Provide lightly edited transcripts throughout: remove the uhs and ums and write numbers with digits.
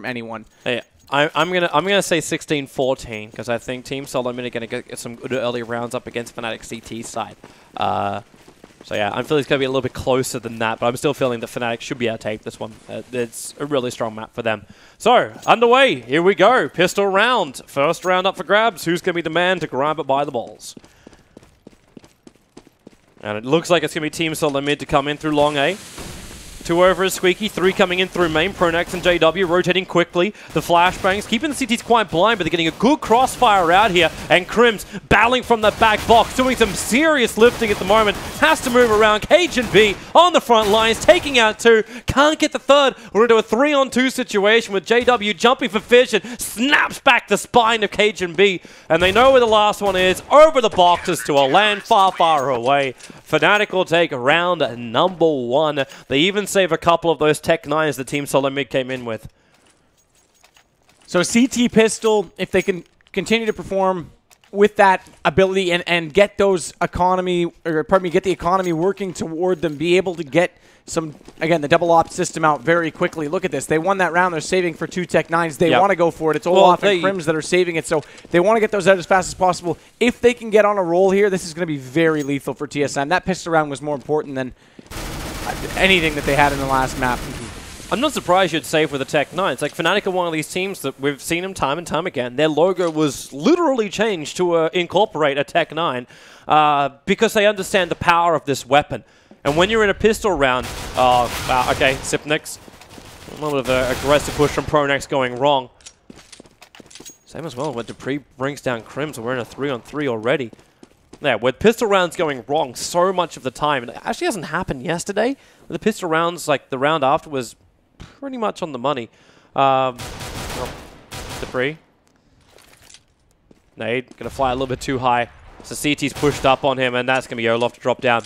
from anyone. Hey, I'm gonna say 16-14 because I think Team SoloMid are gonna get some good early rounds up against Fnatic CT side. So yeah, I'm feeling it's gonna be a little bit closer than that, but I'm still feeling that Fnatic should be able to take this one. It's a really strong map for them. So underway, here we go. Pistol round, first round up for grabs. Who's gonna be the man to grab it by the balls? And it looks like it's gonna be Team SoloMid to come in through long A. 2 over is Squeaky, 3 coming in through main. Pronax and JW rotating quickly. The flashbangs, keeping the CTs quite blind, but they're getting a good crossfire out here. And Crims battling from the back box, doing some serious lifting at the moment. Has to move around. KGB on the front lines, taking out 2. Can't get the third. We're into a 3-on-2 situation with JW jumping for fish and snaps back the spine of KGB. And they know where the last one is. Over the boxes to a land far, far away. Fnatic will take round number 1. They even save a couple of those Tech 9s the Team SoloMid came in with. So CT Pistol, if they can continue to perform with that ability and get those economy, or pardon me, get the economy working toward them, be able to get some, again, the double op system out very quickly. Look at this. They won that round. They're saving for 2 Tech 9s. They want to go for it. It's Olaf and Crims that are saving it, so they want to get those out as fast as possible. If they can get on a roll here, this is going to be very lethal for TSM. That pistol round was more important than anything that they had in the last map. I'm not surprised you'd save with the Tech 9s. Like, Fnatic are one of these teams that we've seen them time and time again. Their logo was literally changed to incorporate a Tech 9 because they understand the power of this weapon. And when you're in a pistol round, okay, Sipnix, a little bit of an aggressive push from Pronax going wrong. Same as well when Dupree brings down Crims, we're in a 3-on-3 already. Yeah, with pistol rounds going wrong so much of the time, and it actually hasn't happened yesterday. The pistol rounds, like the round after, was pretty much on the money. Dupree. Nade, gonna fly a little bit too high. So CT's pushed up on him, and that's gonna be Olaf to drop down.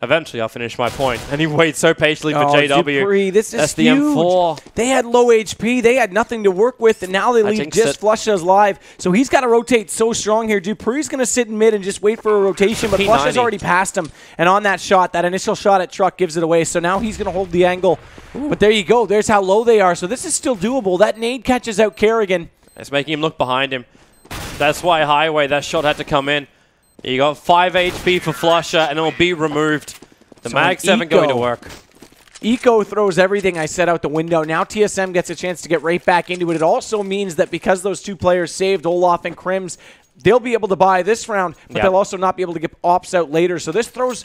Eventually, I'll finish my point. And he waits so patiently for JW. Dupree, this is the huge. M4. They had low HP. They had nothing to work with, and now they leave just Flusha's live. So he's got to rotate so strong here. Dupree's going to sit in mid and just wait for a rotation, but Flusha's already passed him. And on that shot, that initial shot at Truck gives it away. So now he's going to hold the angle. Ooh. But there you go. There's how low they are. So this is still doable. That nade catches out Kerrigan. It's making him look behind him. That's why Highway, that shot had to come in. You got 5 HP for Flusha, and it'll be removed. The Mag 7 going to work. Eco throws everything I said out the window. Now TSM gets a chance to get right back into it. It also means that because those 2 players saved Olaf and Crims, they'll be able to buy this round, but they'll also not be able to get ops out later. So this throws...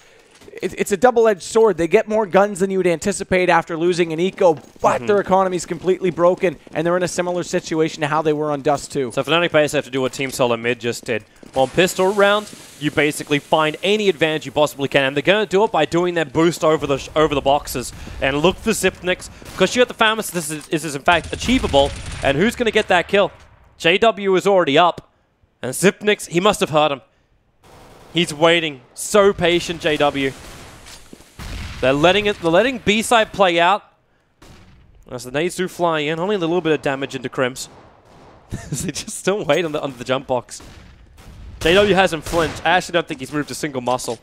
It's a double-edged sword. They get more guns than you would anticipate after losing an Eco, but their economy's completely broken, and they're in a similar situation to how they were on Dust 2. So Fnatic basically have to do what Team SoloMid just did. On pistol round, you basically find any advantage you possibly can, and they're going to do it by doing their boost over the boxes. And look for Sipnix, because you got the Famous, this is in fact achievable, and who's going to get that kill? JW is already up, and Sipnix, he must have heard him. He's waiting. So patient, JW. They're letting B-side play out. As the nades do fly in, only a little bit of damage into Crims. They just still wait on the jump box. JW hasn't flinched. I actually don't think he's moved a single muscle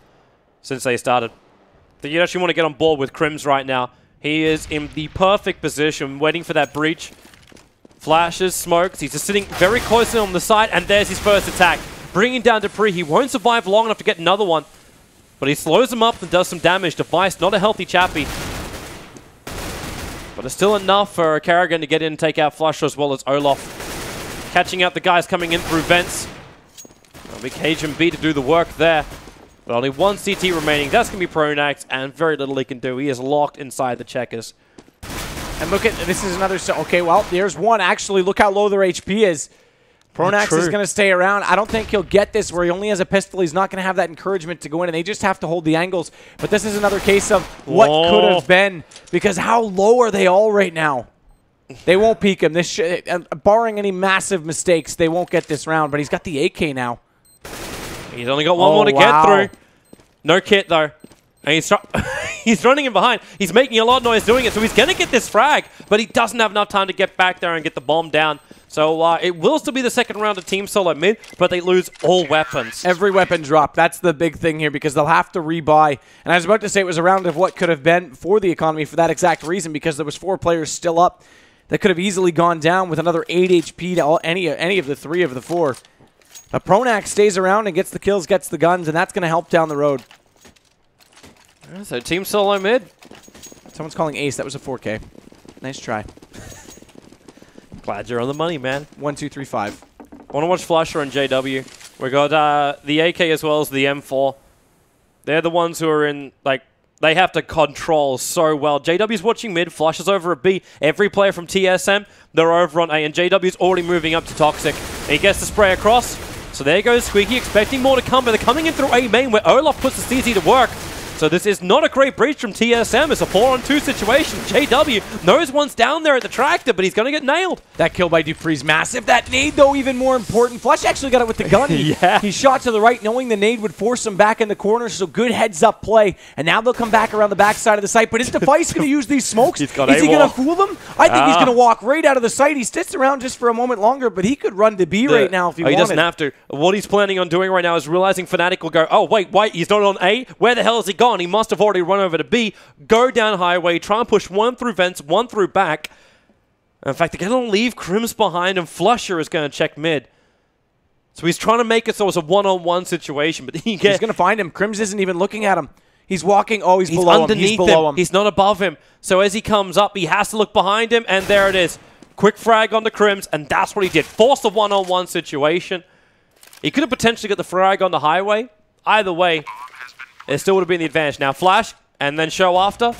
since they started. I think you actually want to get on board with Crims right now. He is in the perfect position, waiting for that breach. Flashes, smokes. He's just sitting very closely on the side, and there's his first attack. Bringing down Dupree. He won't survive long enough to get another one. But he slows him up and does some damage. Device, not a healthy chappy. But it's still enough for Kerrigan to get in and take out Flusha as well as Olaf. Catching out the guys coming in through vents. A big HMB to do the work there. But only 1 CT remaining. That's going to be Pronax, and very little he can do. He is locked inside the checkers. And look at, this is another, okay, well, there's one. Actually, look how low their HP is. Pronax is going to stay around. I don't think he'll get this where he only has a pistol. He's not going to have that encouragement to go in, and they just have to hold the angles. But this is another case of what could have been, because how low are they all right now? They won't peek him. This barring any massive mistakes, they won't get this round, but he's got the AK now. He's only got one more to get through. No kit, though. And he's running in behind. He's making a lot of noise doing it, so he's going to get this frag, but he doesn't have enough time to get back there and get the bomb down. So it will still be the second round of Team SoloMid, but they lose all weapons. Every weapon drop. That's the big thing here, because they'll have to rebuy. And I was about to say it was a round of what could have been for the economy for that exact reason, because there was 4 players still up. that could have easily gone down with another 8 HP to any of the 3 of the 4. But Pronax stays around and gets the kills, gets the guns, and that's going to help down the road. So Team SoloMid. Someone's calling ace. That was a 4K. Nice try. Glad you're on the money, man. 1, 2, 3, 5. I want to watch Flusher and JW. We got the AK as well as the M4. They're the ones who are in, like, they have to control so well. JW's watching mid, Flusher's over at B. Every player from TSM, they're over on A, and JW's already moving up to Toxic. And he gets the spray across. So there goes Squeaky, expecting more to come, but they're coming in through A main where Olaf puts the CT to work. So this is not a great breach from TSM. It's a 4-on-2 situation. JW knows one's down there at the tractor, but he's going to get nailed. That kill by Dupree's massive. That nade, though, even more important. Flush actually got it with the gun. Yeah. He shot to the right, knowing the nade would force him back in the corner, so good heads-up play. And now they'll come back around the backside of the site. But is Device going to use these smokes? Is he going to fool them? I think he's going to walk right out of the site. He sits around just for a moment longer, but he could run to B right now if he wanted. He doesn't have to. What he's planning on doing right now is realizing Fnatic will go, oh, wait, he's not on A? Where the hell has he gone? He must have already run over to B, go down highway, try and push one through vents, one through back. In fact, they're going to leave Crims behind, and Flusher is going to check mid. So he's trying to make it so it's a one-on-one situation, but he's going to find him. Crims isn't even looking at him. He's walking. Oh, he's below him. He's below him. He's not above him. So as he comes up, he has to look behind him, and there it is. Quick frag onto Crims, and that's what he did. Force the one-on-one situation. He could have potentially got the frag on the highway. Either way, it still would have been the advantage. Now Flash, and then show after.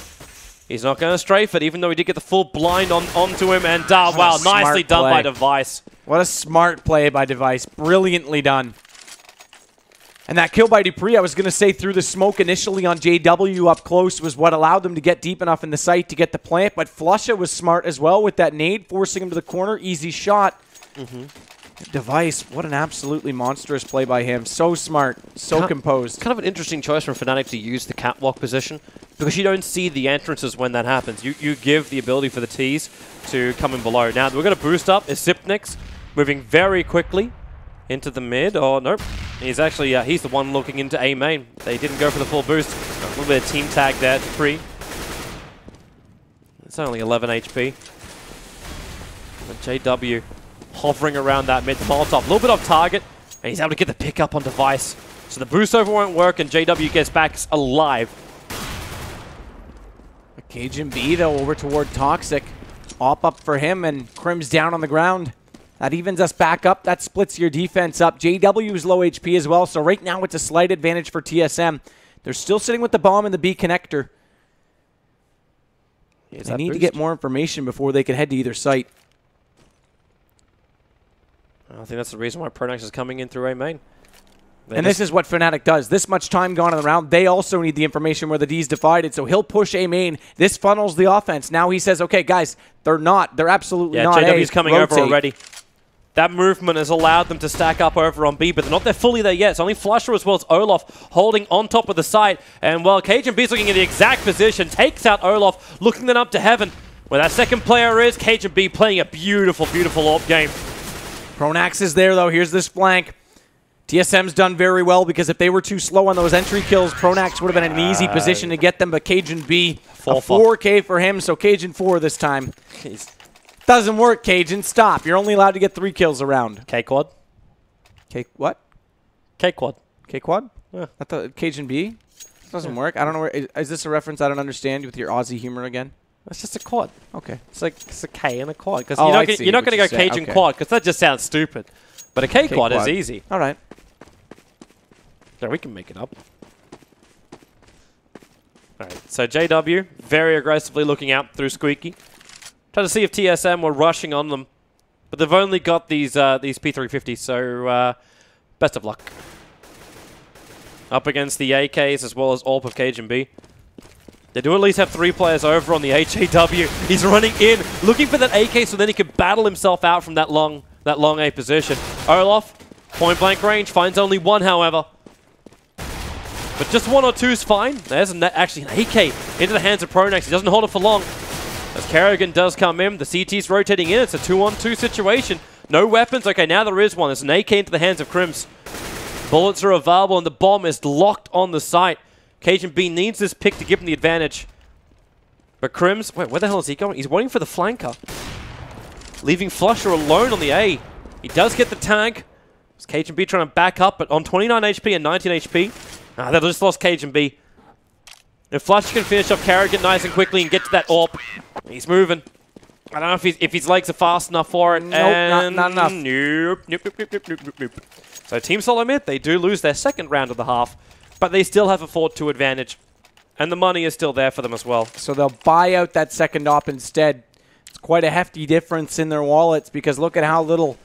He's not going to strafe it, even though he did get the full blind onto him. And wow, nicely done by Device. What a smart play by Device. Brilliantly done. And that kill by Dupree, I was going to say through the smoke initially on JW up close was what allowed them to get deep enough in the site to get the plant. But Flusha was smart as well with that nade, forcing him to the corner. Easy shot. Device, what an absolutely monstrous play by him. So smart, so composed. Kind of an interesting choice from Fnatic to use the catwalk position, because you don't see the entrances when that happens. You give the ability for the Ts to come in below. Now, we're going to boost up. Is Sipnix moving very quickly into the mid? Oh, nope. He's actually, he's the one looking into A main. They didn't go for the full boost. A little bit of team tag there, Dupree. It's only 11 HP. But JW hovering around that mid Molotov. A little bit off target, and he's able to get the pick up on Device. So the boost over won't work, and JW gets back alive. Cajun B, though, over toward Toxic. Op up for him, and Crim's down on the ground. That evens us back up. That splits your defense up. JW is low HP as well, so right now it's a slight advantage for TSM. They're still sitting with the bomb in the B connector. They need to get more information before they can head to either site. I think that's the reason why Pronax is coming in through A main. And this is what Fnatic does. This much time gone in the round, they also need the information where the D's divided, so he'll push A main. This funnels the offense. Now he says, okay, guys, they're absolutely not A. JW's coming over already. That movement has allowed them to stack up over on B, but they're not there fully there yet. It's only Flusher as well as Olaf holding on top of the site. And, well, Cajun B's looking in the exact position, takes out Olaf, looking them up to heaven. Where that second player is, Cajun B playing a beautiful, beautiful AWP game. Pronax is there, though. Here's this flank. TSM's done very well, because if they were too slow on those entry kills, Pronax would have been in an easy position to get them, but Cajun B, a 4K for him, so Cajun 4 this time. Doesn't work, Cajun. Stop. You're only allowed to get 3 kills around. K-quad. What? K-quad. K-quad? Yeah. I thought Cajun B? Doesn't work. I don't know. Is this a reference I don't understand with your Aussie humor again? It's just a quad. Okay. It's a K and a quad. Because you're not going to go Cajun quad, because that just sounds stupid. But a K-quad is easy. All right. Yeah, we can make it up. All right, so JW very aggressively looking out through Squeaky. Trying to see if TSM were rushing on them. But they've only got these P350s, so best of luck. Up against the AKs as well as AWP of Cajun B. They do at least have 3 players over on the HAW. He's running in, looking for that AK so then he can battle himself out from that long A position. Olaf, point blank range, finds only 1, however. But just 1 or 2 is fine. There's actually an AK into the hands of Pronax. He doesn't hold it for long. As Kerrigan does come in, the CT's rotating in. It's a 2-on-2 situation. No weapons. Okay, now there is one. There's an AK into the hands of Crims. Bullets are available, and the bomb is locked on the site. Cajun B needs this pick to give him the advantage. But Crims, wait, where the hell is he going? He's waiting for the flanker. leaving Flusher alone on the A. He does get the tag. It's Cajun B trying to back up, but on 29 HP and 19 HP. They just lost Cajun B. If Flusher can finish off Carrigan nice and quickly and get to that AWP, he's moving. I don't know if his legs are fast enough for it. Nope, not enough. Nope. So Team SoloMid, they do lose their second round of the half, but they still have a 4-2 advantage. And the money is still there for them as well. So they'll buy out that second AWP instead. It's quite a hefty difference in their wallets because look at how little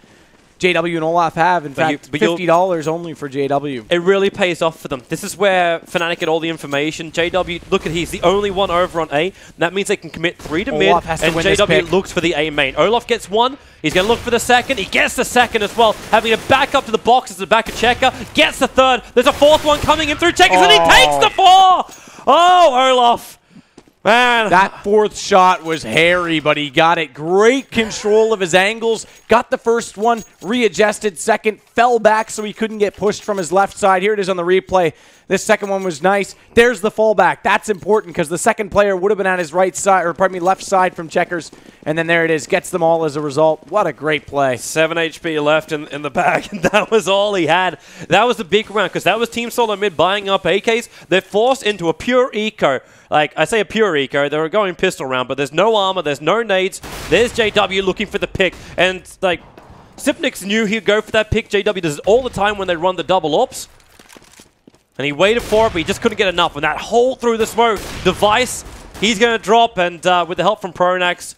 JW and Olaf have. In fact, $50 only for JW. It really pays off for them. This is where Fnatic get all the information. JW, look at he's the only one over on A. That means they can commit 3 to Olaf mid, has to and win JW looks for the A main. Olaf gets 1. He's going to look for the second. He gets the second as well, having to back up to the boxes to back of Checker. Gets the third. There's a fourth one coming in through Checkers, and he takes the 4! Oh, Olaf. Man. That fourth shot was hairy, but he got it. Great control of his angles. Got the first one, readjusted second, fell back so he couldn't get pushed from his left side. Here it is on the replay. This second one was nice. There's the fallback. That's important because the second player would have been on his right side, or pardon me, left side from Checkers. And then there it is. Gets them all as a result. What a great play. 7 HP left in the bag, and that was all he had. That was the big round because that was Team SoloMid buying up AKs. They're forced into a pure eco. Like, I say a pure eco. They were going pistol round, but there's no armor. There's no nades. There's JW looking for the pick. And, like, Sipnix knew he'd go for that pick. JW does it all the time when they run the double ops. And he waited for it, but he just couldn't get enough. And that hole through the smoke, device, he's going to drop. And with the help from Pronax,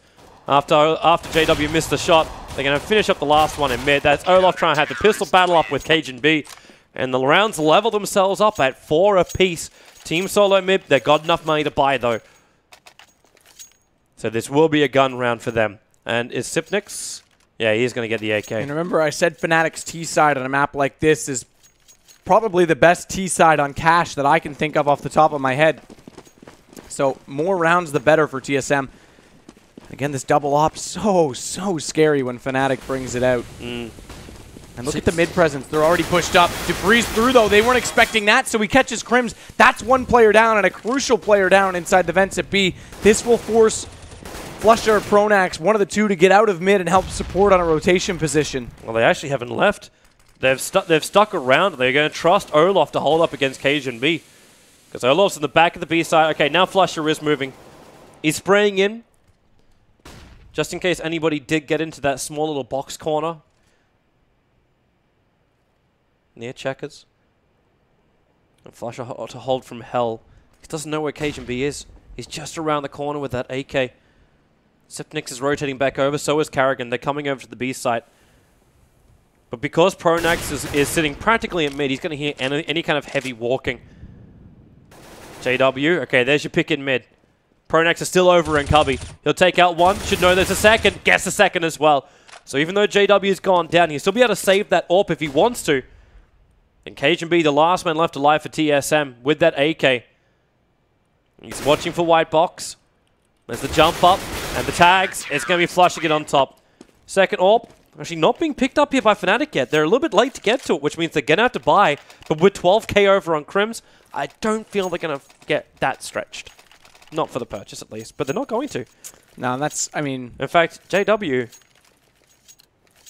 after JW missed the shot, they're going to finish up the last one in mid. That's Olaf trying to have the pistol battle up with Cajun B. And the rounds level themselves up at 4 apiece. Team SoloMid, they've got enough money to buy, though. So this will be a gun round for them. And is Sipnix? Yeah, he's going to get the AK. And remember, I said Fnatic's T-side on a map like this is probably the best T-side on cash that I can think of off the top of my head. So more rounds, the better for TSM. Again, this double op, so scary when Fnatic brings it out. And look at the mid presence. They're already pushed up. Dupree's through, though. They weren't expecting that, so he catches Crims. That's one player down and a crucial player down inside the vents at B. This will force Flusher or Pronax, one of the two, to get out of mid and help support on a rotation position. Well, they actually haven't left. They've stuck around. They're going to trust Olaf to hold up against Cajun B. Because Olaf's in the back of the B side. Okay, now Flusher is moving. He's spraying in. Just in case anybody did get into that small little box corner. Near Checkers. And Flusher to hold from hell. He doesn't know where Cajun B is. He's just around the corner with that AK. Sipnix is rotating back over. So is Carrigan. They're coming over to the B site. But because Pronax is sitting practically at mid, he's going to hear any kind of heavy walking. JW. Okay, there's your pick in mid. Pronax is still over in cubby. He'll take out one. Should know there's a second. Gets a second as well. So even though JW has gone down, he'll still be able to save that AWP if he wants to. And Cajun B, the last man left alive for TSM with that AK. He's watching for white box. There's the jump up and the tags. It's going to be Flushing it on top. Second AWP. Actually not being picked up here by Fnatic yet. They're a little bit late to get to it, which means they're going to have to buy. But with 12k over on Crims, I don't feel they're going to get that stretched. Not for the purchase, at least. But they're not going to. No, that's, I mean... In fact, JW...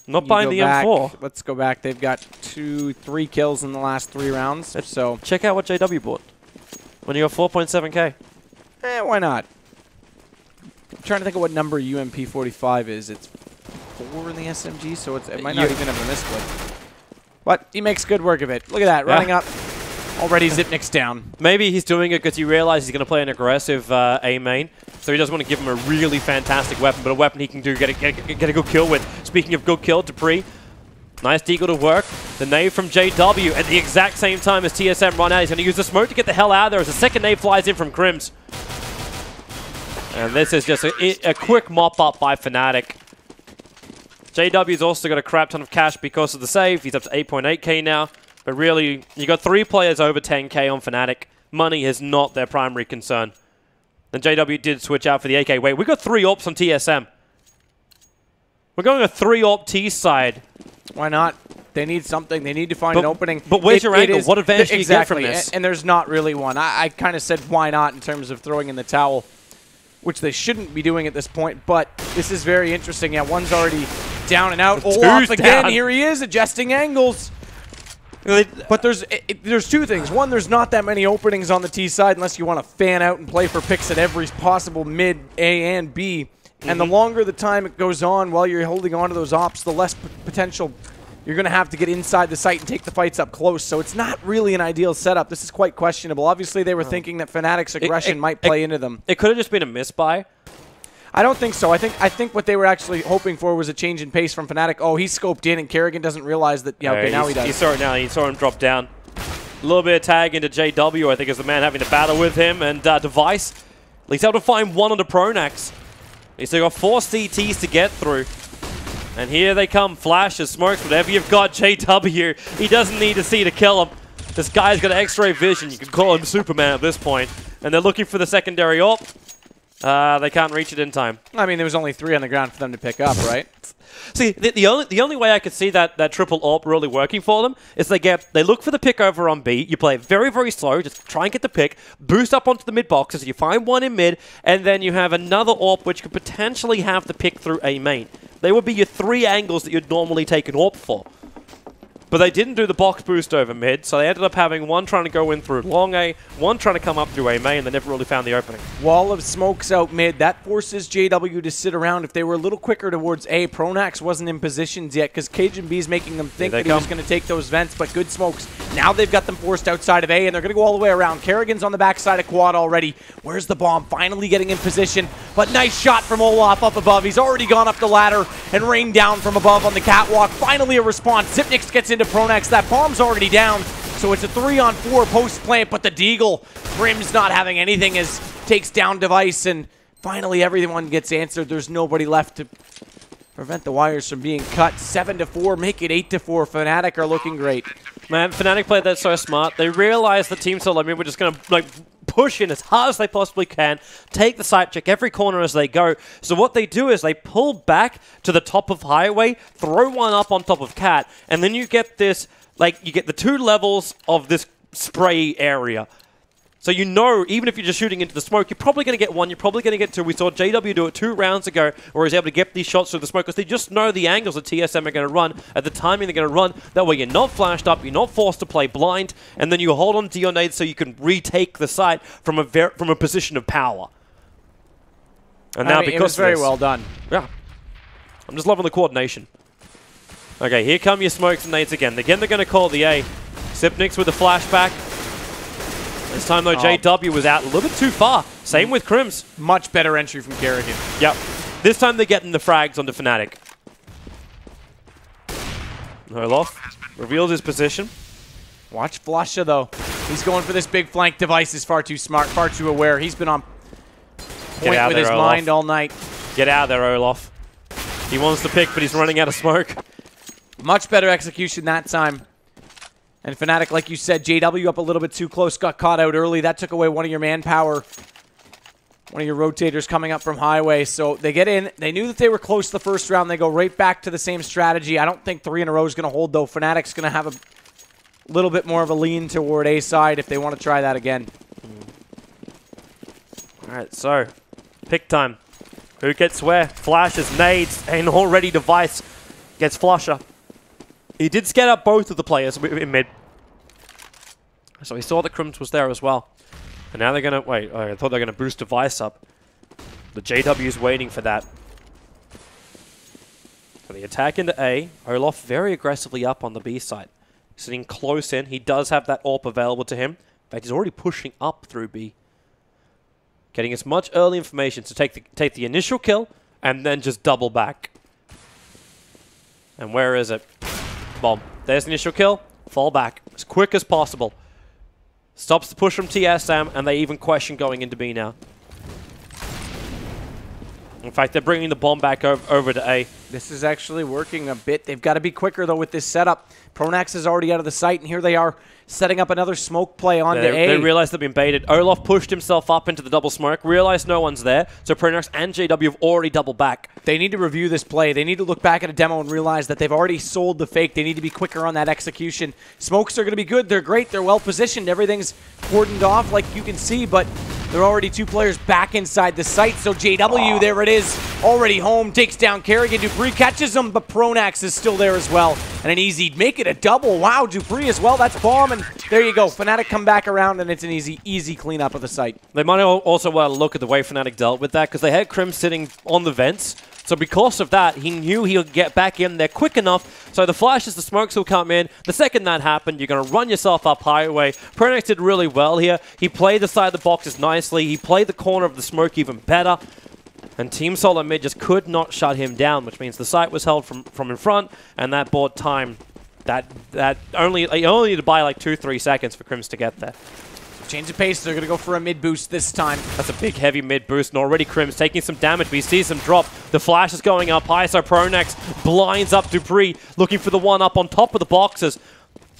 Not buying the M4. Let's go back. They've got 3 kills in the last 3 rounds. So check out what JW bought. When you got 4.7k. Why not? I'm trying to think of what number UMP45 is. It's 4 in the SMG, so it might not even have a misclick. But he makes good work of it. Look at that, running up. Already Zipnik's down. Maybe he's doing it because he realizes he's going to play an aggressive A main. So he doesn't want to give him a really fantastic weapon, but a weapon he can do get a good kill with. Speaking of good kill, Dupree. Nice deagle to work. The nade from JW at the exact same time as TSM run out. He's going to use the smoke to get the hell out of there as the second nade flies in from Crims. And this is just a quick mop-up by Fnatic. JW's also got a crap ton of cash because of the save. He's up to 8.8k now. But really, you got 3 players over 10k on Fnatic. Money is not their primary concern. And JW did switch out for the AK. Wait, we got 3 AWPs on TSM. We're going a 3 AWP T side. Why not? They need something. They need to find an opening. But where's your angle? What advantage do you get from this? And there's not really one. I kind of said why not in terms of throwing in the towel. which they shouldn't be doing at this point, but this is very interesting. Yeah, one's already down and out. Olaf again, down. Here he is, adjusting angles. But there's two things. One, there's not that many openings on the T side unless you want to fan out and play for picks at every possible mid A and B. And the longer the time it goes on while you're holding on to those ops, the less potential you're going to have to get inside the site and take the fights up close. So it's not really an ideal setup. This is quite questionable. Obviously, they were thinking that Fnatic's aggression might play into them. It could have just been a misbuy. I don't think so. I think what they were actually hoping for was a change in pace from Fnatic. Oh, he's scoped in, and Kerrigan doesn't realize that. Yeah, okay, now he does. He saw it now. He saw him drop down. A little bit of tag into JW, I think, is the man having to battle with him. And Device, at least able to find one on the Pronax. He's still got 4 CTs to get through. And here they come. Flashes, smokes, whatever you've got. JW, he doesn't need to see to kill him. This guy's got X-ray vision. You can call him Superman at this point. And they're looking for the secondary AWP. They can't reach it in time. I mean, there was only 3 on the ground for them to pick up, right? See, the only way I could see that triple AWP really working for them is they look for the pick over on B. You play it very, very slow. Just try and get the pick. Boost up onto the mid boxes. You find one in mid, and then you have another AWP which could potentially have the pick through A main. They would be your 3 angles that you'd normally take an AWP for. But they didn't do the box boost over mid, so they ended up having one trying to go in through long A, one trying to come up through A main, and they never really found the opening. Wall of smokes out mid. That forces JW to sit around. If they were a little quicker towards A, Pronax wasn't in positions yet because Cajun B's making them think that he was going to take those vents, but good smokes. Now they've got them forced outside of A, and they're going to go all the way around. Kerrigan's on the backside of quad already. Where's the bomb? Finally getting in position, but nice shot from Olaf up above. He's already gone up the ladder and rained down from above on the catwalk. Finally a response. Xyp9x gets into Pronax. That bomb's already down, so it's a 3-on-4 post-plant, but the Deagle, Grim's not having anything as takes down Device, and finally everyone gets answered. There's nobody left to prevent the wires from being cut. 7-4, make it 8-4. Fnatic are looking great. Man, Fnatic played that so smart. They realized the team SoloMid were just going to push in as hard as they possibly can, take the site, check every corner as they go. So what they do is they pull back to the top of highway, throw one up on top of cat, and then you get this, you get the 2 levels of this spray area. So you know, even if you're just shooting into the smoke, you're probably going to get 1, you're probably going to get 2. We saw JW do it 2 rounds ago, where he's able to get these shots through the smoke, because they just know the angles that TSM are going to run, at the timing they're going to run. That way you're not flashed up, you're not forced to play blind, and then you hold on to your nades so you can retake the site from a position of power. And now, because it was very well done. Yeah. I'm just loving the coordination. Okay, here come your smokes and nades again. Again, they're going to call the A. Xyp9x with the flashback. This time, though, JW was out a little bit too far. Same with Crims. Much better entry from Kerrigan. Yep. This time, they're getting the frags onto Fnatic. Olaf reveals his position. Watch Flusha, though. He's going for this big flank. Device is far too smart, far too aware. He's been on point with his mind all night. Get out of there, Olaf. He wants to pick, but he's running out of smoke. Much better execution that time. And Fnatic, like you said, JW up a little bit too close, got caught out early. That took away one of your manpower, one of your rotators coming up from highway. So they get in. They knew that they were close the first round. They go right back to the same strategy. I don't think 3 in a row is going to hold, though. Fnatic's going to have a little bit more of a lean toward A side if they want to try that again. All right, so pick time. Who gets where? Flashes, nades, and already Device gets Flusher. He did get up both of the players in mid. So he saw that Crims was there as well. And now they're going to... Wait, I thought they were going to boost Device up. The JW is waiting for that. So the attack into A. Olaf very aggressively up on the B side. Sitting close in. He does have that AWP available to him. In fact, he's already pushing up through B. Getting as much early information to take the initial kill and then just double back. And where is it? Bomb. There's the initial kill. Fall back as quick as possible. Stops the push from TSM, and they even question going into B now. In fact, they're bringing the bomb back over to A. This is actually working a bit. They've got to be quicker, though, with this setup. Pronax is already out of the site, and here they are setting up another smoke play onto A. They realize they've been baited. Olaf pushed himself up into the double smoke, realized no one's there, so Pronax and JW have already doubled back. They need to review this play. They need to look back at a demo and realize that they've already sold the fake. They need to be quicker on that execution. Smokes are going to be good. They're great. They're well positioned. Everything's cordoned off, like you can see, but There are already 2 players back inside the site, so JW, there it is, already home, takes down Kerrigan. Dupree catches him, but Pronax is still there as well. And an easy, make it a double. Wow, Dupree as well, that's bomb, and there you go. Fnatic come back around, and it's an easy cleanup of the site. They might also want to look at the way Fnatic dealt with that, because they had Krim sitting on the vents. So because of that, he knew he'll get back in there quick enough. So the flashes, the smokes will come in. The second that happened, you're going to run yourself up highway. Pronax did really well here. He played the side of the boxes nicely. He played the corner of the smoke even better. And Team SoloMid just could not shut him down, which means the site was held from in front, and that bought time. That only need to buy like 2-3 seconds for Crims to get there. Change of pace, they're going to go for a mid boost this time. That's a big, heavy mid boost, and already Crims taking some damage, but he sees some drop. The flash is going up high, so Pronax blinds up Dupree, looking for the one up on top of the boxes.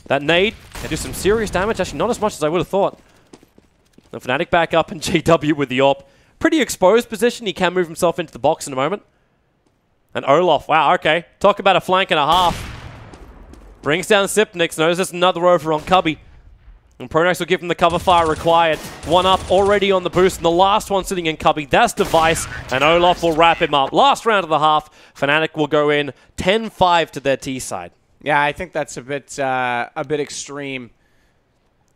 That nade can do some serious damage, actually not as much as I would have thought. The Fnatic back up, and JW with the AWP. Pretty exposed position, he can move himself into the box in a moment. And Olaf, wow, okay. Talk about a flank and a half. Brings down Sipnix, knows there's another over on Cubby. And Pronax will give him the cover fire required. One up already on the boost, and the last one sitting in Cubby. That's Device, and Olaf will wrap him up. Last round of the half, Fnatic will go in 10-5 to their T side. Yeah, I think that's a bit extreme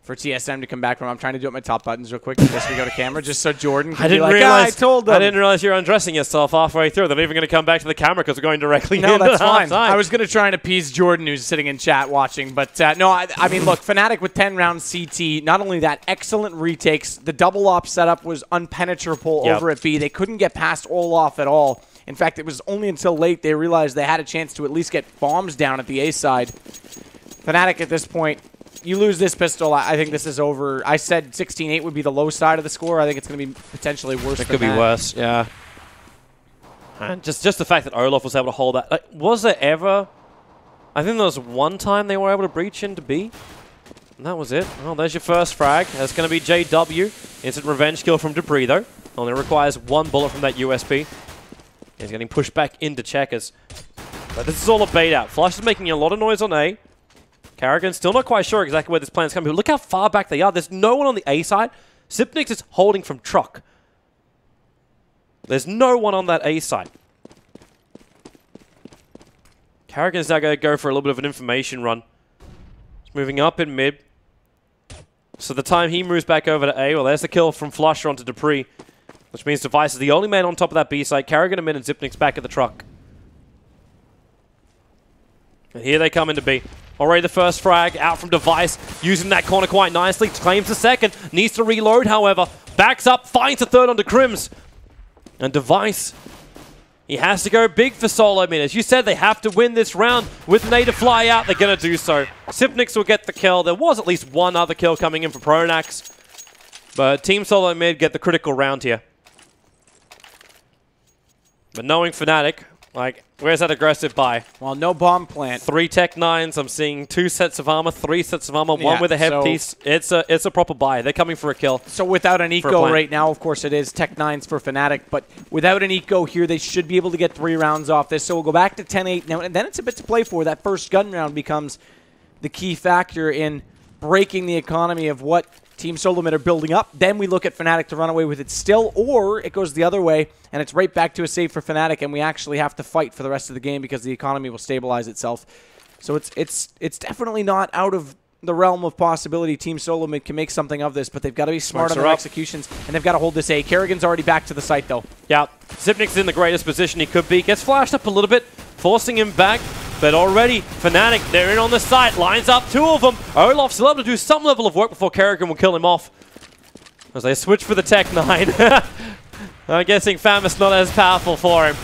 for TSM to come back from. I'm trying to do up my top buttons real quick. Just we go to camera, just so Jordan can be like, realize, I told them. I didn't realize you were undressing yourself halfway through. They're not even going to come back to the camera because we're going directly No, into that's fine. halftime. I was going to try and appease Jordan, who's sitting in chat watching. But no, I mean, look, Fnatic with 10 rounds CT. Not only that, excellent retakes. The double op setup was unpenetrable over at B. They couldn't get past Olaf at all. In fact, it was only until late they realized they had a chance to at least get bombs down at the A side. Fnatic at this point, you lose this pistol, I think this is over. I said 16-8 would be the low side of the score. I think it's going to be potentially worse than that. It could be worse, yeah. And just the fact that Olaf was able to hold that. Like, was there ever... I think there was one time they were able to breach into B. And that was it. Well, there's your first frag. That's going to be JW. Instant revenge kill from Dupree, though. Only requires 1 bullet from that USP. He's getting pushed back into checkers. But this is all a bait out. Flush is making a lot of noise on A. Kerrigan still not quite sure exactly where this plan's coming. But look how far back they are. There's no one on the A side. Sipnix is holding from truck. There's no one on that A side. Kerrigan's now going to go for a little bit of an information run. He's moving up in mid. So the time he moves back over to A, well, there's the kill from Flusher onto Dupree. Which means Device is the only man on top of that B side. Kerrigan in mid and Sipnix back at the truck. And here they come into B. Already the first frag out from Device, using that corner quite nicely. Claims the second, needs to reload, however. Backs up, finds the third onto Crims. And Device, he has to go big for SoloMid. As you said, they have to win this round. With Nade to fly out, they're going to do so. Sipnix will get the kill. There was at least one other kill coming in for Pronax. But Team SoloMid get the critical round here. But knowing Fnatic, like, where's that aggressive buy? Well, no bomb plant. 3 Tech 9s. I'm seeing 2 sets of armor, 3 sets of armor, 1 with a headpiece. It's a proper buy. They're coming for a kill. So without an eco right now, of course it is Tech 9s for Fnatic, but without an eco here, they should be able to get 3 rounds off this. So we'll go back to 10-8 now, and then it's a bit to play for. That first gun round becomes the key factor in breaking the economy of what Team SoloMid are building up. Then we look at Fnatic to run away with it still, or it goes the other way, and it's right back to a save for Fnatic, and we actually have to fight for the rest of the game because the economy will stabilize itself. So it's definitely not out of the realm of possibility. Team SoloMid can make something of this, but they've got to be smart on their executions, and they've got to hold this A. Kerrigan's already back to the site, though. Yeah, Sipnix is in the greatest position he could be. Gets flashed up a little bit, forcing him back. But already, Fnatic, they're in on the site. Lines up 2 of them. Olaf's still able to do some level of work before Kerrigan will kill him off. As they switch for the Tech 9. I'm guessing Famous not as powerful for him.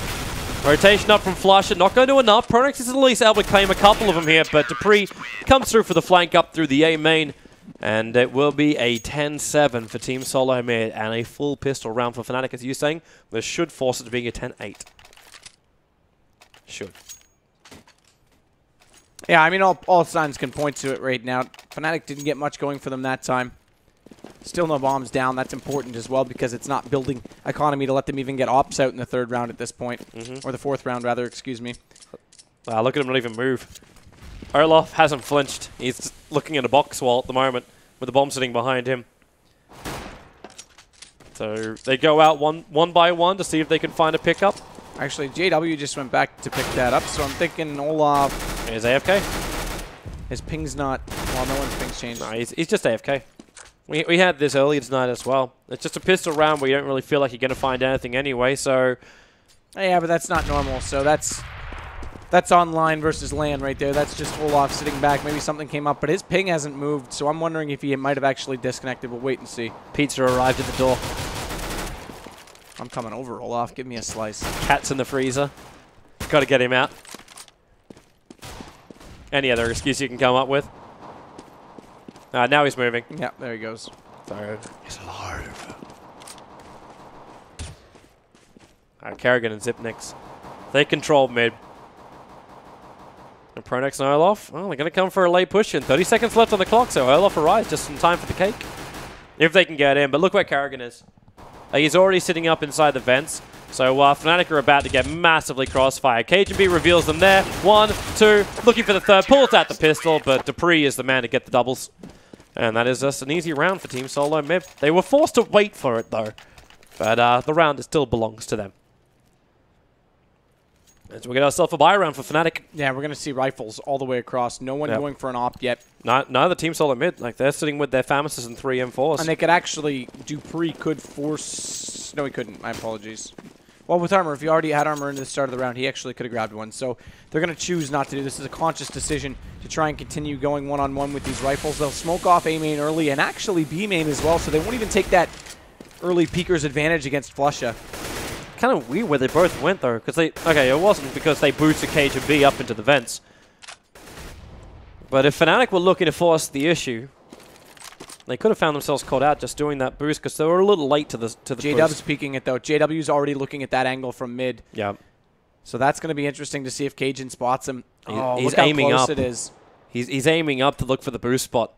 Rotation up from Flusher. Not going to do enough. Pronax is at least able to claim a couple of them here. But Dupree comes through for the flank up through the A main. And it will be a 10-7 for Team SoloMid. And a full pistol round for Fnatic, as you're saying. This should force it to being a 10-8. Should. Yeah, I mean, all signs can point to it right now. Fnatic didn't get much going for them that time. Still no bombs down. That's important as well because it's not building economy to let them even get ops out in the 3rd round at this point. Or the 4th round, rather, excuse me. Wow, look at him not even move. Olaf hasn't flinched. He's looking at a box wall at the moment with the bomb sitting behind him. So they go out one by one to see if they can find a pickup. Actually, JW just went back to pick that up, so I'm thinking Olaf... Is AFK? His ping's not... Well, no one's ping's changed. No, he's just AFK. We had this earlier tonight as well. It's just a pistol round where you don't really feel like you're going to find anything anyway, so... Yeah, but that's not normal, so that's online versus LAN right there. That's just Olaf sitting back. Maybe something came up, but his ping hasn't moved, so I'm wondering if he might have actually disconnected. We'll wait and see. Pizza arrived at the door. I'm coming over, Olaf. Give me a slice. Cat's in the freezer. Got to get him out. Any other excuse you can come up with? Now he's moving. Yeah, there he goes. So it's alive. Kerrigan and Zipnix. They control mid. And Pronex and Olaf, well, they're going to come for a late push in. 30 seconds left on the clock, so Olaf arrives just in time for the cake. If they can get in. But look where Kerrigan is. He's already sitting up inside the vents. So Fnatic are about to get massively crossfire. KGB reveals them there. 1, 2, looking for the third. Pulls out the pistol, but Dupree is the man to get the doubles. And that is just an easy round for Team SoloMid. They were forced to wait for it, though. But the round still belongs to them. And so we get ourselves a buy round for Fnatic. Yeah, we're going to see rifles all the way across. No one going for an op yet. Neither Team SoloMid. Like, they're sitting with their Famis's and 3 M4s. And they could actually... Dupree could force... No, he couldn't. My apologies. Well, with armor, if he already had armor into the start of the round, he actually could have grabbed one. So they're going to choose not to do this. This is a conscious decision to try and continue going one-on-one with these rifles. They'll smoke off A main early and actually B main as well, so they won't even take that early peeker's advantage against Flusha. Kind of weird where they both went, though, because they... Okay, it wasn't because they boosted Cage and B up into the vents. But if Fnatic were looking to force the issue, they could have found themselves caught out just doing that boost because they were a little late to the JW's peeking it, though. JW's already looking at that angle from mid. Yeah. So that's going to be interesting to see if Cajun spots him. Oh, he's look how aiming close up. it is. He's aiming up to look for the boost spot.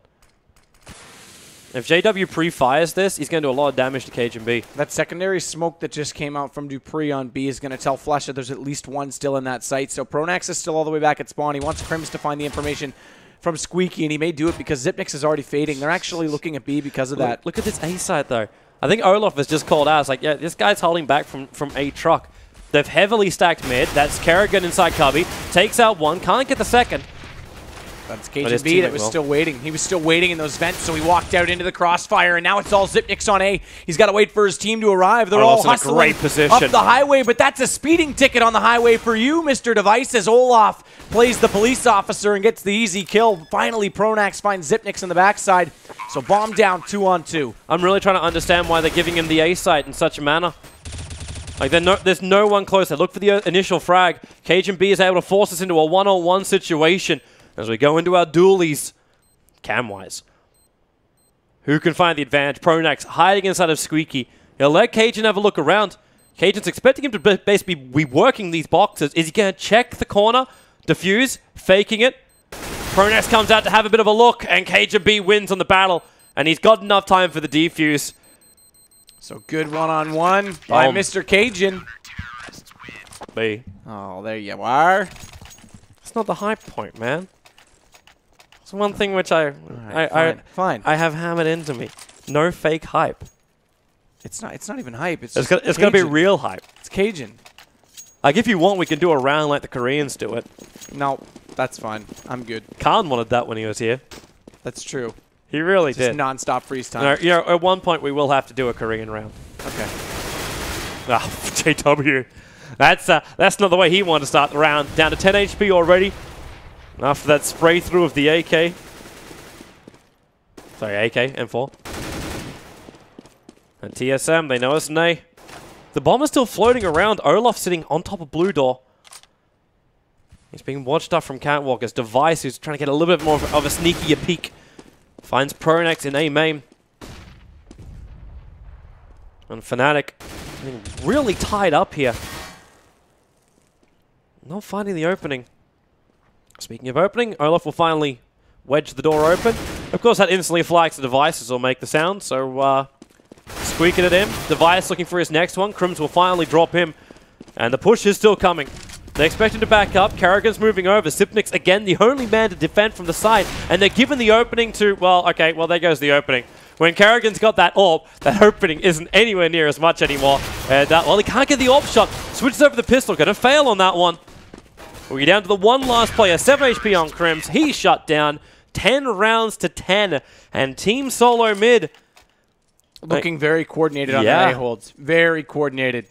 If JW pre-fires this, he's going to do a lot of damage to Cage and B. That secondary smoke that just came out from Dupree on B is going to tell Flush that there's at least one still in that site. So Pronax is still all the way back at spawn. He wants Crims to find the information from Squeaky, and he may do it because Zipnix is already fading. They're actually looking at B because of that. Look at this A side, though. I think Olaf has just called out. It's like, yeah, this guy's holding back from A truck. They've heavily stacked mid. That's Kerrigan inside Cubby. Takes out one. Can't get the second. That's Cajun B that was still waiting. He was still waiting in those vents, so he walked out into the crossfire, and now it's all Zipnix on A. He's got to wait for his team to arrive. They're all hustling in a great position up the highway, but that's a speeding ticket on the highway for you, Mr. Device, as Olaf plays the police officer and gets the easy kill. Finally, Pronax finds Zipnix in the backside, so bomb down 2-on-2. I'm really trying to understand why they're giving him the A site in such a manner. Like, there's no one close. They look for the initial frag. Cajun B is able to force us into a one-on-one situation as we go into our dualies, cam-wise. Who can find the advantage? Pronax hiding inside of Squeaky. He'll let Cajun have a look around. Cajun's expecting him to basically be working these boxes. Is he going to check the corner, defuse, faking it? Pronax comes out to have a bit of a look, and Cajun B wins on the battle, and he's got enough time for the defuse. So good one-on-one by Mr. Cajun. B. Oh, there you are. It's not the high point, man. It's one thing which I have hammered into me. No fake hype. It's not even hype. It's gonna be real hype. It's Cajun. Like, if you want, we can do a round like the Koreans do it. No, that's fine. I'm good. Khan wanted that when he was here. That's true. He really Just did. non-stop freeze time. No, you know, at one point we will have to do a Korean round. Okay. Ah, JW. That's not the way he wanted to start the round. Down to 10 HP already. After that spray through of the AK. Sorry, AK, M4. And TSM, they know us an A. The bomb is still floating around. Olaf sitting on top of Blue Door. He's being watched up from Catwalk as Device, who's trying to get a little bit more of a sneakier peek. Finds Pronax in A main. And Fnatic really tied up here. Not finding the opening. Speaking of opening, Olaf will finally wedge the door open. Of course, that instantly flags the Devices will make the sound, so squeaking at him. Device looking for his next one. Crims will finally drop him, and the push is still coming. They expect him to back up. Kerrigan's moving over. Zipnix, again, the only man to defend from the side, and they're given the opening to, well, okay, well, there goes the opening. when Kerrigan's got that AWP, that opening isn't anywhere near as much anymore. And, well, he can't get the AWP shot. Switches over the pistol. Going to fail on that one. We're down to the one last player. 7 HP on Crims. He's shut down. 10 rounds to 10. And Team SoloMid looking very coordinated on their A-holds. Very coordinated.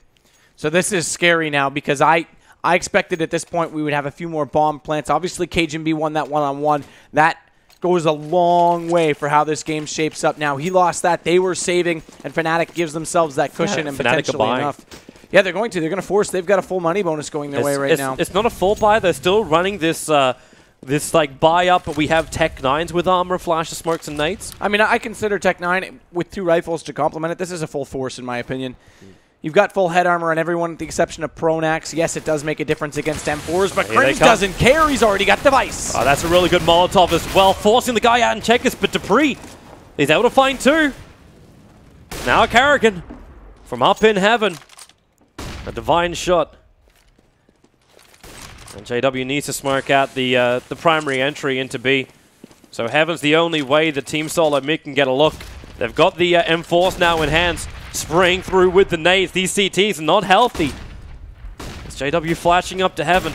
So this is scary now because I expected at this point we would have a few more bomb plants. Obviously, KGB won that one-on-one. That goes a long way for how this game shapes up now. He lost that. They were saving, and Fnatic gives themselves that cushion and potentially enough. Yeah, they're going to. They're going to force. They've got a full money bonus going their way right now. It's not a full buy. They're still running this this like buy up, but we have Tech 9s with armor, flashes, smokes, and nades. I mean, I consider Tech 9 with 2 rifles to complement it. This is a full force in my opinion. You've got full head armor on everyone with the exception of Pronax. Yes, it does make a difference against M4s, but Crims doesn't care. He's already got device. Oh, that's a really good Molotov as well, forcing the guy out in checkers, but Dupree is able to find 2. Now Kerrigan from up in heaven. A divine shot. And JW needs to smoke out the primary entry into B. So Heaven's the only way the Team SoloMid can get a look. They've got the M4s now in hands. Spraying through with the nades. These CTs are not healthy. It's JW flashing up to Heaven.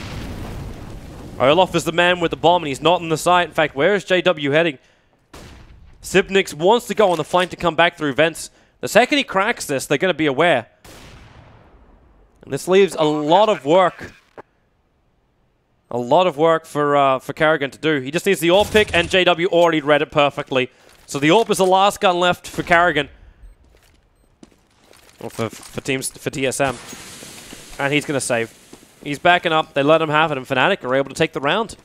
Olaf is the man with the bomb, and he's not in the site. In fact, where is JW heading? Sipnix wants to go on the flank to come back through vents. The second he cracks this, they're going to be aware. And this leaves a lot of work. A lot of work for Kerrigan to do. He just needs the AWP pick, and JW already read it perfectly. So the AWP is the last gun left for Kerrigan. Or for TSM. And he's going to save. He's backing up. They let him have it, and Fnatic are able to take the round.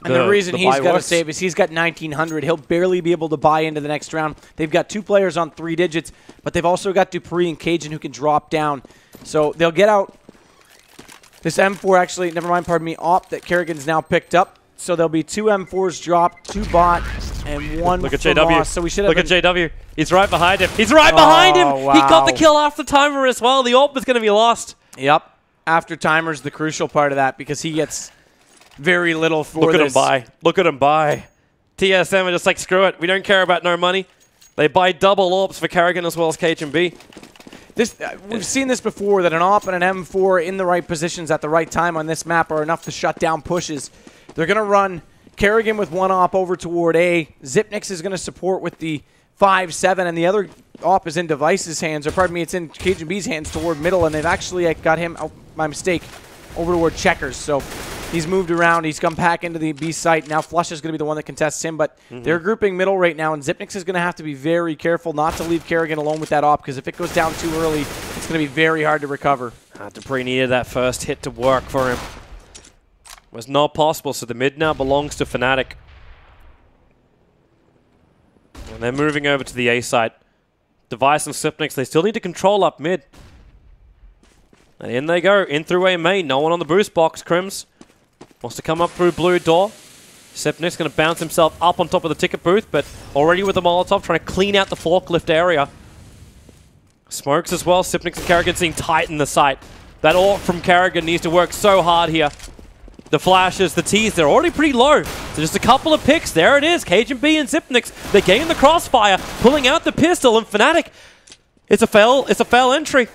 And the reason he's got to save is he's got 1,900. He'll barely be able to buy into the next round. They've got 2 players on 3 digits, but they've also got Dupree and Cajun who can drop down. So they'll get out this M4, actually, never mind, pardon me, AWP that Kerrigan's now picked up. So there'll be 2 M4s dropped, 2 bot, and 1 Look at for JW. Moss. So we should have Look at JW. He's right behind him. He's right behind him. Wow. He got the kill after timer as well. The AWP is going to be lost. Yep. After timer's the crucial part of that because he gets very little for Look this. at him buy. Look at him buy. TSM are just like, screw it. We don't care about no money. They buy double AWPs for Kerrigan as well as KGB. We've seen this before, that an AWP and an M4 in the right positions at the right time on this map are enough to shut down pushes. They're going to run Kerrigan with 1 AWP over toward A. Zipnix is going to support with the 5-7, and the other AWP is in Device's hands, or pardon me, it's in KGB's hands toward middle, and they've actually got him, oh, my mistake, over toward checkers. So he's moved around. He's come back into the B site. Now Flush is going to be the one that contests him, but they're grouping middle right now, and Zipnix is going to have to be very careful not to leave Kerrigan alone with that AWP, because if it goes down too early, it's going to be very hard to recover. Dupree needed that first hit to work for him. Was not possible, so the mid now belongs to Fnatic. And they're moving over to the A site. Device and Sipnix, they still need to control up mid. And in they go, in through A main. No one on the boost box. Crims wants to come up through blue door. Sipnix going to bounce himself up on top of the ticket booth, but already with the Molotov trying to clean out the forklift area. Smokes as well. Sipnix and Kerrigan seeing tight in the site. That AWP from Kerrigan needs to work so hard here. The flashes, the T's, they're already pretty low. So just a couple of picks. There it is. KGB and Zipnix. They gain the crossfire, pulling out the pistol, and Fnatic. It's a fail entry.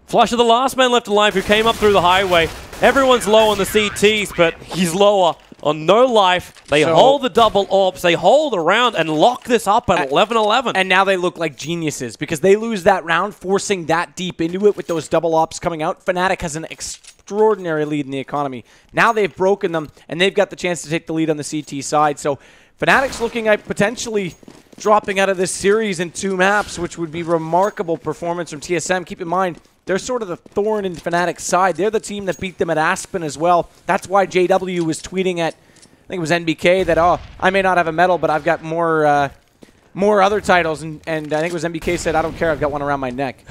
Flush of the last man left alive who came up through the highway. Everyone's low on the CTs, but he's lower on no life. They hold the double AWPs. They hold around and lock this up at 11-11. And now they look like geniuses because they lose that round, forcing that deep into it with those double AWPs coming out. Fnatic has an extraordinary lead in the economy. Now they've broken them, and they've got the chance to take the lead on the CT side. So Fnatic's looking at potentially dropping out of this series in 2 maps, which would be remarkable performance from TSM. Keep in mind, they're sort of the thorn in Fnatic's side. They're the team that beat them at Aspen as well. That's why JW was tweeting at, I think it was NBK, that, oh, I may not have a medal, but I've got more other titles. And I think it was NBK said, I don't care, I've got one around my neck.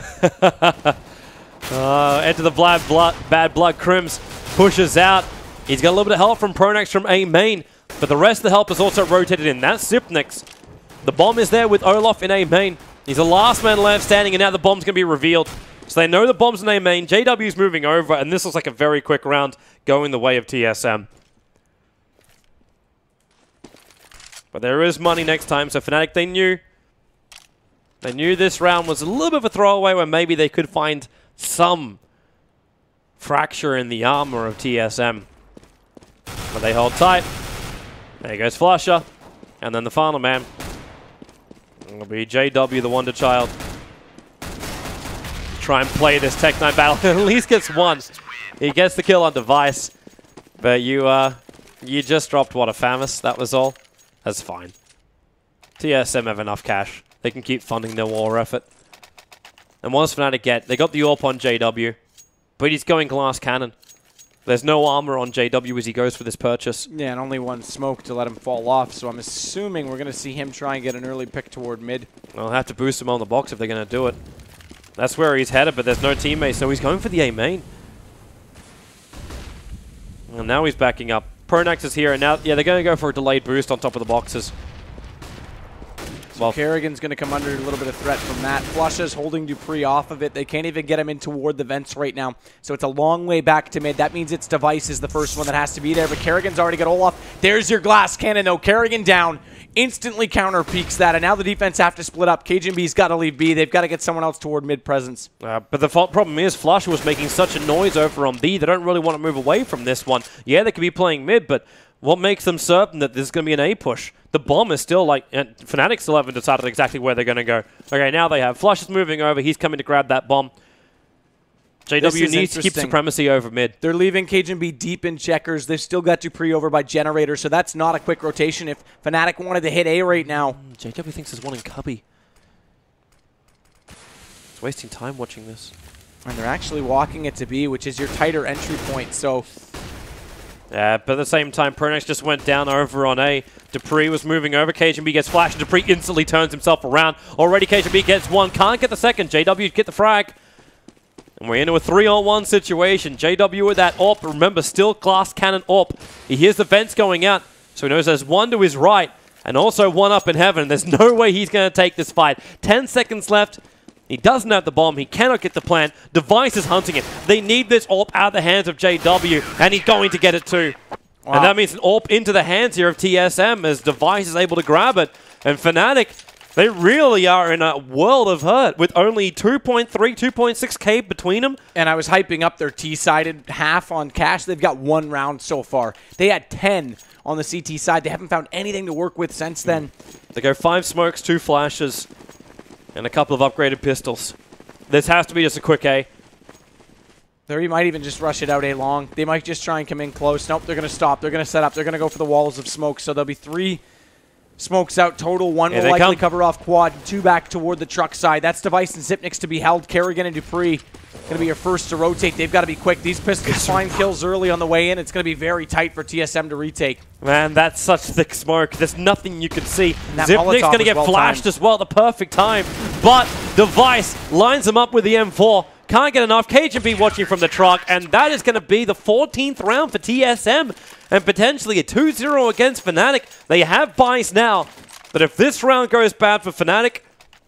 Enter the bad blood. Crims pushes out. He's got a little bit of help from Pronax from A main, but the rest of the help is also rotated in. That's Sipnix. The bomb is there with Olaf in A main. He's the last man left standing, and now the bomb's going to be revealed. So they know the bomb's in A main. JW's moving over, and this looks like a very quick round going the way of TSM. But there is money next time, so Fnatic, they knew They knew this round was a little bit of a throwaway where maybe they could find some fracture in the armor of TSM. But they hold tight. There goes Flusher. And then the final man. It'll be JW, the Wonder Child. Try and play this Tech-9 battle. At least gets one. He gets the kill on Device. But you just dropped, what, a Famous? That was all? That's fine. TSM have enough cash. They can keep funding their war effort. And what does Fnatic get? They got the AWP on JW. But he's going Glass Cannon. There's no armor on JW as he goes for this purchase. Yeah, and only one smoke to let him fall off, so I'm assuming we're going to see him try and get an early pick toward mid. They'll have to boost him on the box if they're going to do it. That's where he's headed, but there's no teammates, so he's going for the A main. And now he's backing up. Pronax is here, and now, yeah, they're going to go for a delayed boost on top of the boxes. So Kerrigan's going to come under a little bit of threat from that. Flusha's holding Dupree off of it. They can't even get him in toward the vents right now. So it's a long way back to mid. That means it's Device is the first one that has to be there. But Kerrigan's already got Olaf. There's your Glass Cannon, though. Kerrigan down. Instantly counter peaks that. And now the defense have to split up. KGB's got to leave B. They've got to get someone else toward mid presence. But the problem is Flusha was making such a noise over on B. They don't really want to move away from this one. Yeah, they could be playing mid, but what makes them certain that this is going to be an A push? The bomb is still like, Fnatic still haven't decided exactly where they're going to go. Okay, now they have. Flush is moving over. He's coming to grab that bomb. JW needs to keep supremacy over mid. They're leaving KGB deep in checkers. They've still got Dupree over by Generator, so that's not a quick rotation if Fnatic wanted to hit A right now. JW thinks there's one in Cubby. It's wasting time watching this. And they're actually walking it to B, which is your tighter entry point, so... Yeah, but at the same time, Pronax just went down over on A. Dupree was moving over. KGB gets flashed. Dupree instantly turns himself around. Already KGB gets one. Can't get the second. JW get the frag. And we're into a 3-on-1 situation. JW with that AWP. Remember, still Glass Cannon AWP. He hears the vents going out, so he knows there's one to his right and also one up in heaven. There's no way he's going to take this fight. 10 seconds left. He doesn't have the bomb. He cannot get the plant. Device is hunting it. They need this AWP out of the hands of JW, and he's going to get it too. Wow. And that means an AWP into the hands here of TSM as Device is able to grab it. And Fnatic, they really are in a world of hurt with only 2.3, 2.6k between them. And I was hyping up their T-sided half on cash. They've got one round so far. They had 10 on the CT side. They haven't found anything to work with since then. They go 5 smokes, 2 flashes, and a couple of upgraded pistols. This has to be just a quick A. They might even just rush it out A long. They might just try and come in close. Nope, they're going to stop. They're going to set up. They're going to go for the walls of smoke. So there'll be 3 smokes out total. One will likely cover off quad, 2 back toward the truck side. That's Device and Zipniks to be held. Kerrigan and Dupree going to be your first to rotate. They've got to be quick. These pistols find kills early on the way in. It's going to be very tight for TSM to retake. Man, that's such thick smoke. There's nothing you can see. Zipnik's going to get flashed as well at the perfect time. But Device lines him up with the M4. Can't get enough. KGB watching from the truck. And that is going to be the 14th round for TSM. And potentially a 2-0 against Fnatic. They have buys now. But if this round goes bad for Fnatic,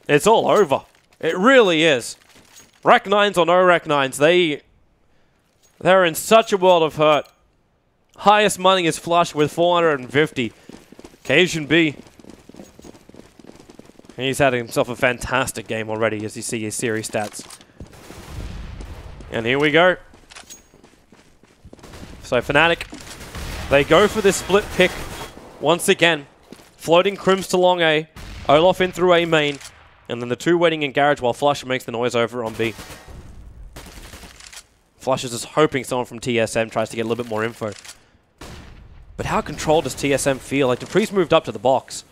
it's all over. It really is. Rack 9s or no Rack 9s, they're in such a world of hurt. Highest money is Flush with 450. Cajun B. He's had himself a fantastic game already as you see his series stats. And here we go. So Fnatic, they go for this split pick once again. Floating Crims to long A. Olaf in through A main. And then the 2 waiting in garage while Flush makes the noise over on B. Flush is just hoping someone from TSM tries to get a little bit more info. But how controlled does TSM feel? Like, Dupree's moved up to the box.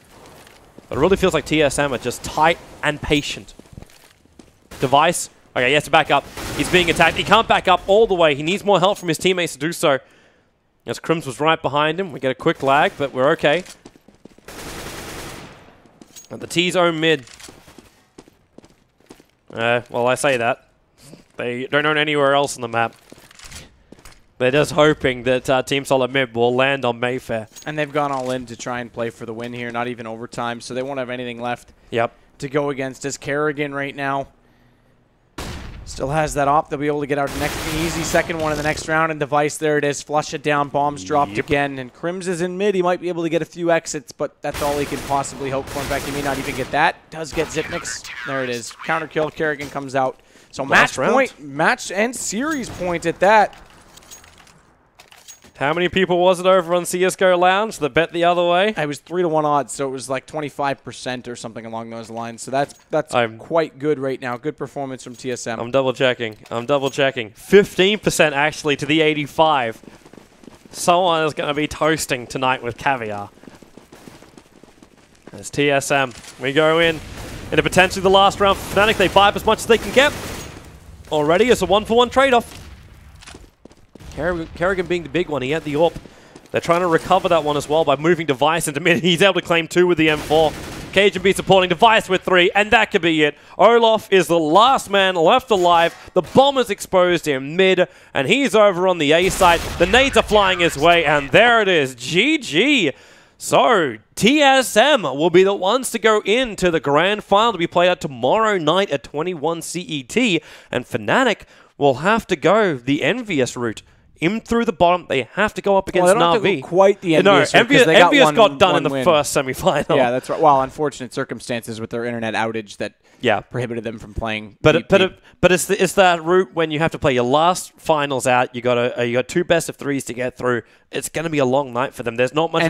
But it really feels like TSM are just tight and patient. Device. Okay, he has to back up. He's being attacked. He can't back up all the way. He needs more help from his teammates to do so. As Crims was right behind him. We get a quick lag, but we're okay. And the T's own mid. Well, I say that. They don't own anywhere else on the map. They're just hoping that Team SoloMid will land on Mayfair. And they've gone all in to try and play for the win here, not even overtime, so they won't have anything left to go against us. Kerrigan right now Still has that op. They'll be able to get out an easy second one in the next round. And Device, there it is. Flush it down. Bombs dropped again. And Crims is in mid. He might be able to get a few exits, but that's all he can possibly hope for. In fact, he may not even get that. Does get Zipnix. There it is. Counter kill. Kerrigan comes out. So match point, match and series point at that. How many people was it over on CSGO Lounge that bet the other way? It was 3-1 odds, so it was like 25% or something along those lines. So that's quite good right now. Good performance from TSM. I'm double checking. 15% actually to the 85. Someone is going to be toasting tonight with caviar. As TSM, we go into potentially the last round for Fnatic. They buy up as much as they can get. Already it's a 1-for-1 trade-off. Kerrigan being the big one, he had the AWP. They're trying to recover that one as well by moving Device into mid. He's able to claim 2 with the M4. Cajun B supporting Device with 3, and that could be it. Olaf is the last man left alive. The bomb is exposed in mid, and he's over on the A side. The nades are flying his way, and there it is. GG. So, TSM will be the ones to go into the grand final to be played out tomorrow night at 21 CET, and Fnatic will have to go the envious route. In through the bottom, they have to go up against Na'Vi. They don't have to go quite the envious route, because they envious got done in the win. first semi-final. Yeah, that's right. Well, unfortunate circumstances with their internet outage that prohibited them from playing. But it's that route when you have to play your last finals out. You got 2 best of 3s to get through. It's going to be a long night for them. There's not much.